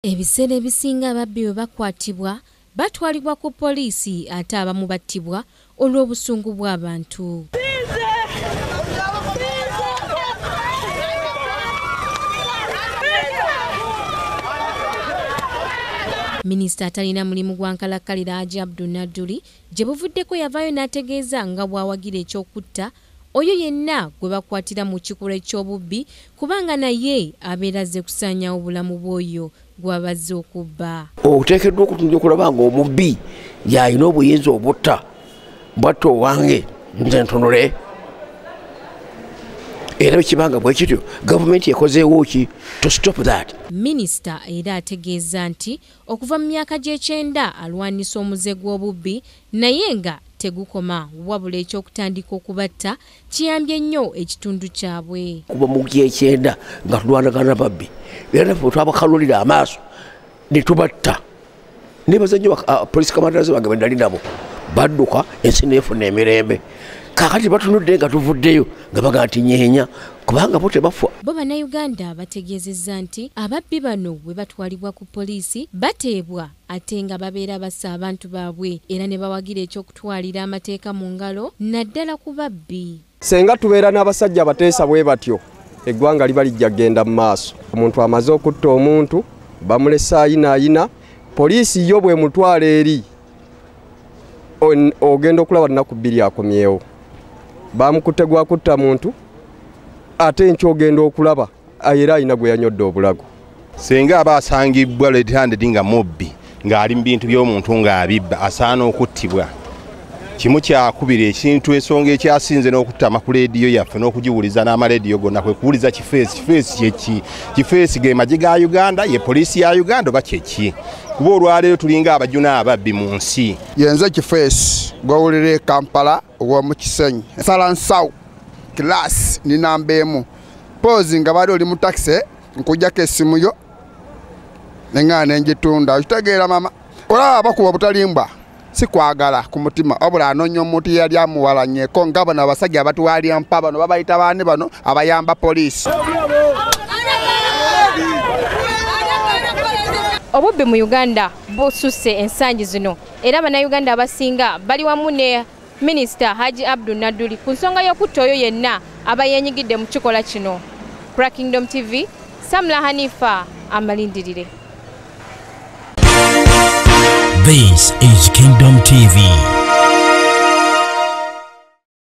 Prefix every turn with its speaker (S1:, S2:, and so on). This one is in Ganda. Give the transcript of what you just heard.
S1: Ebiseera ebisinga ababbi bwe bakwatibwa batwalibwa ku poliisi ate abamu battibwa olw'obusungu bw'abantu. Minisita atalina mulimu gwa nkalakkalira Haji Abdul Nadduli gye buvuddeko yavaayo n'ategeeza nga bw'awagira eky'okutta oyo yenna gwe bakwatira mu kikolwa eky'obubbi kubanga naye abeera azze kusaanyawo obulamu bw'oyo gw'abazze okubba.
S2: Oteekeddwa okutunja okulaba nga omubbi y'alina obuyinza obutta bwatta owange nze ntunule. Era bwekibanga bwe kityo gavumenti ekozeewo ki to stop that.
S1: Minisita era ategeeza nti okuva mu myaka gy'ekyenda alwanisa omuze gw'obubbi naye nga tegukoma wabula eky'okutandika okubatta kiyambye nnyo ekitundu kyabwe.
S2: Kuba mu gy'ekyenda nga tulwanagana babbi era naffe twabakalulira amaaso ne tubatta. Nebaza nnyo poliisi kamandirazi bange be nali nabo badduka ensi neefuna emirembe. Kakati batunudde nga tuvuddeyo nga baga nti nyeenya kubanga bo tebafa.
S1: Bo Bannayuganda bategeezezza nti ababbi bano bwe batwalibwa ku poliisi bateebwa ate nga babeera bassa abantu baabwe era ne bawagira eky'okutwalira amateeka mu ngalo naddala ku babbi.
S3: Senga tubeera n'abasajja bateesa bwe batyo eggwanga liba lijja genda mu maaso. Omuntu amaze okutta omuntu bamulese ayinaayina poliisi yo bwe mutwala eri ogenda okulaba nnaku bbiri akomyewo. Bamukutte gwa kutta muntu ate nkyogenda okulaba era ayina gwe yanyodde obulago.
S4: Senga aba asangibwa red-handed nga mubbi ng'ali mu bintu by'omuntu ng'abibba asaana okuttibwa. Kimu kyakubira ekintu ensonga ekyasinze n'okutta amakuleediyo yaffe n'okugiwuliza n'amaleediyo gonna kwe kuwuliza kifeesi. Kifeesi kyeki? Kifeesi ge magye ga Uganda, ye poliisi ya Uganda oba kyeki? Kuba olwaleero tulinga abajuna ababbi mu nsi.
S5: Yenze kifeesi gwawulira e Kampala ogw'omu Kisenyi Salansawo kilaasi ni namba emu poozi nga bali oli mu takisi nkujjako essimu yo neŋŋaa nenjitunda okitegeera mama olaba bakuba butalimbwa si kwagala ku mutima wabula anoonya omuntu yali amuwalanyeeko nga bano abasajja abatuwaalira mpa bano babayita baani bano abayamba poliisi.
S6: Obubbi mu Uganda bususse ensangi zino era Bannayuganda abasinga bali wamu ne Minisita Haji Abdul Nadduli ku nsonga y'okutta oyo yenna aba yeenyigidde mu kikola kino. Crack Kingdom TV, Samla Hanifa amalindirire.
S7: This is Kingdom TV.